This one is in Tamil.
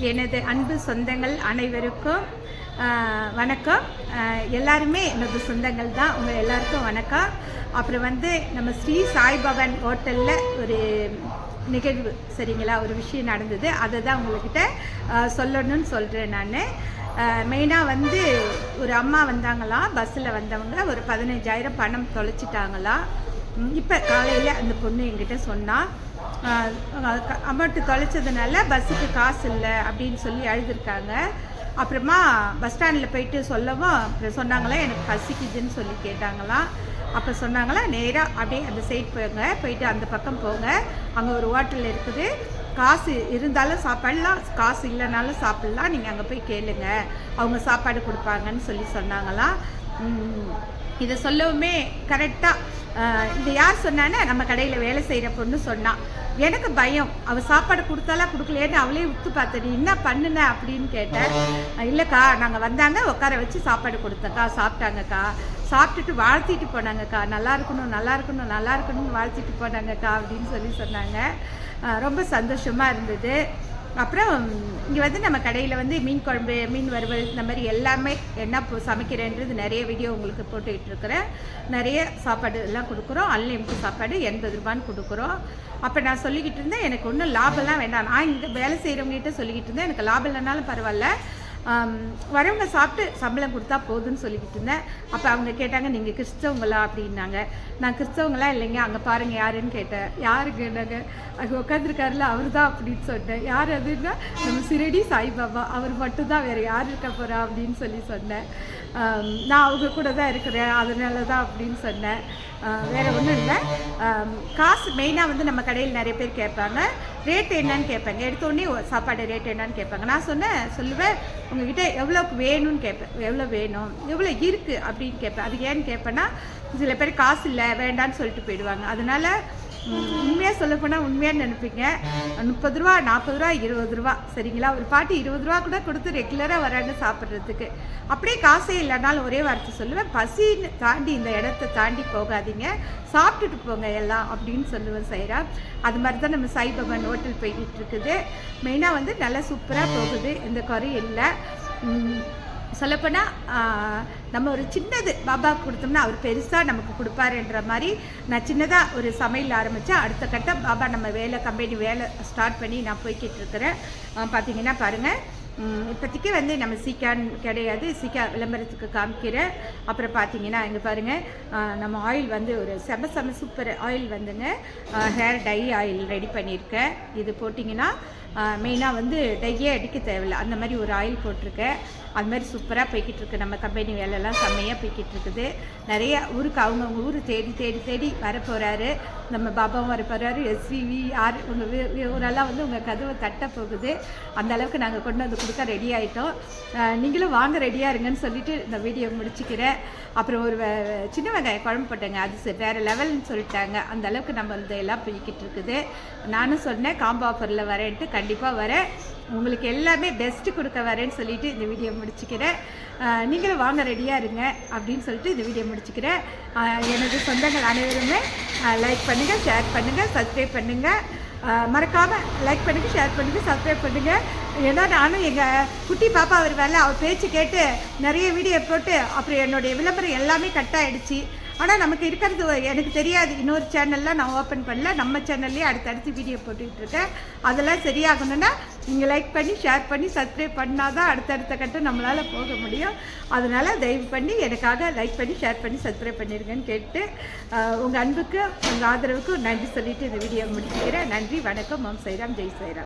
எனது அன்பு சொந்தங்கள் அனைவருக்கும் வணக்கம். எல்லாருமே எனது சொந்தங்கள் தான். உங்கள் எல்லாருக்கும் வணக்கம். அப்புறம் நம்ம ஸ்ரீ சாய்பவன் ஹோட்டலில் ஒரு நிகழ்வு, சரிங்களா, ஒரு விஷயம் நடந்தது. அதை தான் உங்கள்கிட்ட சொல்லணும்னு சொல்கிறேன். நான் மெயினாக ஒரு அம்மா வந்தாங்களாம், பஸ்ஸில் வந்தவங்க ஒரு 15,000 பணம் தொலைச்சிட்டாங்களாம். இப்போ காலையில் அந்த பொண்ணு என்கிட்ட சொன்னால், அமௌண்ட்டு தொலைச்சதுனால பஸ்ஸுக்கு காசு இல்லை அப்படின்னு சொல்லி அழுதுருக்காங்க. அப்புறமா பஸ் ஸ்டாண்டில் போயிட்டு சொல்லவும் அப்புறம் சொன்னாங்களாம், எனக்கு பசிக்குதுன்னு சொல்லி கேட்டாங்களாம். அப்போ சொன்னாங்களா, நேராக அப்படியே அந்த சைட் போயிட்டு அந்த பக்கம் போங்க, அங்கே ஒரு ஹோட்டல் இருக்குது, காசு இருந்தாலும் சாப்பாடலாம், காசு இல்லைனாலும் சாப்பிட்லாம், நீங்கள் அங்கே போய் கேளுங்க, அவங்க சாப்பாடு கொடுப்பாங்கன்னு சொல்லி சொன்னாங்களாம். இதை சொல்லவுமே கரெக்டாக இது யார் சொன்னான்னா, நம்ம கடையில் வேலை செய்கிற பொண்ணு சொன்னான். எனக்கு பயம், அவள் சாப்பாடு கொடுத்தாலா கொடுக்கலையேன்னு அவளே உத்து பார்த்தடி, என்ன பண்ணுன அப்படின்னு கேட்டேன். இல்லைக்கா, நாங்கள் வந்தாங்க, உட்கார வச்சு சாப்பாடு கொடுத்தேங்க்கா, சாப்பிட்டாங்கக்கா, சாப்பிட்டுட்டு வாழ்த்திட்டு போனாங்கக்கா, நல்லா இருக்கணும் நல்லா இருக்கணும் நல்லா இருக்கணும்னு வாழ்த்திட்டு போனாங்கக்கா அப்படின்னு சொல்லி சொன்னாங்க. ரொம்ப சந்தோஷமாக இருந்தது. அப்புறம் இங்கே நம்ம கடையில் மீன் குழம்பு, மீன் வறுவல், இந்த மாதிரி எல்லாமே என்ன சமைக்கிறேன்றது நிறைய வீடியோ உங்களுக்கு போட்டுக்கிட்டு இருக்கிறேன். நிறைய சாப்பாடு எல்லாம் கொடுக்குறோம், அன்லிமிட்டட் சாப்பாடு 80 ரூபான்னு கொடுக்குறோம். அப்போ நான் சொல்லிக்கிட்டு இருந்தேன், எனக்கு ஒன்றும் லாபம்லாம் வேண்டாம், நான் இங்கே வேலை செய்கிறவங்ககிட்ட சொல்லிக்கிட்டு இருந்தேன், எனக்கு லாபம் இல்லைனாலும் பரவாயில்ல, வரவங்க சாப்பிட்டு சம்பளம் கொடுத்தா போதுன்னு சொல்லிக்கிட்டு இருந்தேன். அப்போ அவங்க கேட்டாங்க, நீங்கள் கிறிஸ்தவங்களா அப்படின்னாங்க. நான் கிறிஸ்தவங்களாம் இல்லைங்க, அங்கே பாருங்கள் யாருன்னு கேட்டேன். யாரு கேட்டாங்க, அங்கே உட்காந்துருக்காருல அவர் தான் அப்படின்னு சொன்னேன். யார் அதுன்னா, நம்ம சிரடி சாய்பாபா, அவர் மட்டும்தான், வேறு யார் இருக்க போகிறா அப்படின்னு சொல்லி சொன்னேன். நான் அவங்க கூட தான் இருக்கிறேன், அதனால தான் அப்படின்னு சொன்னேன். வேறு ஒன்றும் இல்லை. காசு மெயினாக நம்ம கடையில் நிறைய பேர் கேட்பாங்க, ரேட் என்னன்னு கேட்பாங்க. எடுத்தோடனே சாப்பாடு ரேட் என்னன்னு கேட்பாங்க. நான் சொல்லுவேன், உங்ககிட்ட எவ்வளோக்கு வேணும்னு கேட்பேன், எவ்வளோ வேணும், எவ்வளோ இருக்குது அப்படின்னு கேட்பேன். அது ஏன்னு கேட்பேன்னா, சில பேர் காசு இல்லை வேண்டான்னு சொல்லிட்டு போயிடுவாங்க. அதனால உண்மையாக சொல்லப்போனால் உண்மையாக நினைப்பீங்க, 30 ரூபா 40 ரூபா 20 ரூபா, சரிங்களா, ஒரு பாட்டி 20 ரூபா கூட கொடுத்து ரெகுலராக வராங்க சாப்பிட்றதுக்கு. அப்படியே காசே இல்லைனாலும் ஒரே வார்த்தை சொல்லுவேன், பசின்னு தாண்டி இந்த இடத்த தாண்டி போகாதீங்க, சாப்பிட்டுட்டு போங்க எல்லாம் அப்படின்னு சொல்லுவேன். செய்கிறா அது மாதிரி தான் நம்ம சாய்பவன் ஹோட்டல் போய்கிட்டு இருக்குது. மெயினாக நல்லா சூப்பராக போகுது, எந்த குறையும் இல்லை. சொல்லப்போனால் நம்ம ஒரு சின்னது பாபாவுக்கு கொடுத்தோம்னா அவர் பெருசாக நமக்கு கொடுப்பாருன்ற மாதிரி நான் சின்னதாக ஒரு சமையல் ஆரம்பித்தேன். அடுத்த கட்டம் பாபா நம்ம கம்பெனி வேலை ஸ்டார்ட் பண்ணி நான் போய்கிட்டு இருக்கிறேன். பார்த்தீங்கன்னா பாருங்கள், இப்போதைக்கு நம்ம சீக்கான் கிடையாது, சீக்கா விளம்பரத்துக்கு காமிக்கிறேன். அப்புறம் பார்த்தீங்கன்னா இங்கே பாருங்கள், நம்ம ஆயில் ஒரு செம super oil hair dye oil ready பண்ணியிருக்கேன். இது போட்டிங்கன்னா மெயினாக டையே அடிக்க தேவையில்லை, அந்த மாதிரி ஒரு ஆயில் போட்டிருக்கேன். அது மாதிரி சூப்பராக போய்கிட்டு இருக்குது. நம்ம கம்பெனி வேலைலாம் செம்மையாக போய்கிட்டு இருக்குது. நிறைய ஊருக்கு அவங்கவுங்க ஊர் தேடி தேடி தேடி வரப்போகிறாரு. நம்ம பாபாவும் வரப்போகிறாரு, எஸ்விவி யார் உங்கள் ஊரெல்லாம் உங்கள் கதவை தட்ட போகுது. அந்த அளவுக்கு நாங்கள் கொண்டு கொடுக்க ரெடி ஆகிட்டோம். நீங்களும் வாங்க ரெடியாக இருங்கன்னு சொல்லிவிட்டு இந்த வீடியோ முடிச்சுக்கிறேன். அப்புறம் ஒரு சின்ன வெங்காயம் குழம்பு போட்டேங்க, அது வேறு லெவல்னு சொல்லிட்டாங்க. அந்த அளவுக்கு நம்ம எல்லாம் போய்கிட்டு இருக்குது. நானும் சொன்னேன் காம்போ ஆஃபரில் வரேன்ட்டு, கண்டிப்பாக வரேன், உங்களுக்கு எல்லாமே பெஸ்ட்டு கொடுக்க வரேன்னு சொல்லிவிட்டு இந்த வீடியோ முடிச்சுக்கிறேன். நீங்களும் வாங்க ரெடியாக இருங்க அப்படின்னு சொல்லிட்டு இந்த வீடியோ முடிச்சுக்கிறேன். எனது சொந்தங்கள் அனைவருமே லைக் பண்ணுங்கள், ஷேர் பண்ணுங்கள், சப்ஸ்கிரைப் பண்ணுங்கள். மறக்காமல் லைக் பண்ணுங்கள், ஷேர் பண்ணுங்கள், சப்ஸ்கிரைப் பண்ணுங்கள். ஏன்னா நானும் எங்கள் குட்டி பாப்பா வருவாள், அவர் பேச்சு கேட்டு நிறைய வீடியோ போட்டு அப்புறம் என்னுடைய விளம்பரம் எல்லாமே கட் ஆகிடுச்சு. ஆனால் நமக்கு இருக்கிறது எனக்கு தெரியாது, இன்னொரு சேனல்லாம் நான் ஓப்பன் பண்ணல, நம்ம சேனல்லே அடுத்தடுத்து வீடியோ போட்டுக்கிட்டு இருக்கேன். அதெல்லாம் சரியாகணுன்னா நீங்கள் லைக் பண்ணி ஷேர் பண்ணி சப்ஸ்கிரைப் பண்ணால் தான் அடுத்தடுத்த கட்டம் நம்மளால் போக முடியும். அதனால் தயவு பண்ணி எனக்காக லைக் பண்ணி ஷேர் பண்ணி சப்ஸ்கிரைப் பண்ணிடுங்கன்னு கேட்டு உங்கள் அன்புக்கு உங்கள் ஆதரவுக்கு நன்றி சொல்லிவிட்டு இந்த வீடியோ முடிச்சுக்கிறேன். நன்றி, வணக்கம். ஓம் சாய்ராம், ஜெய் சாய்ராம்.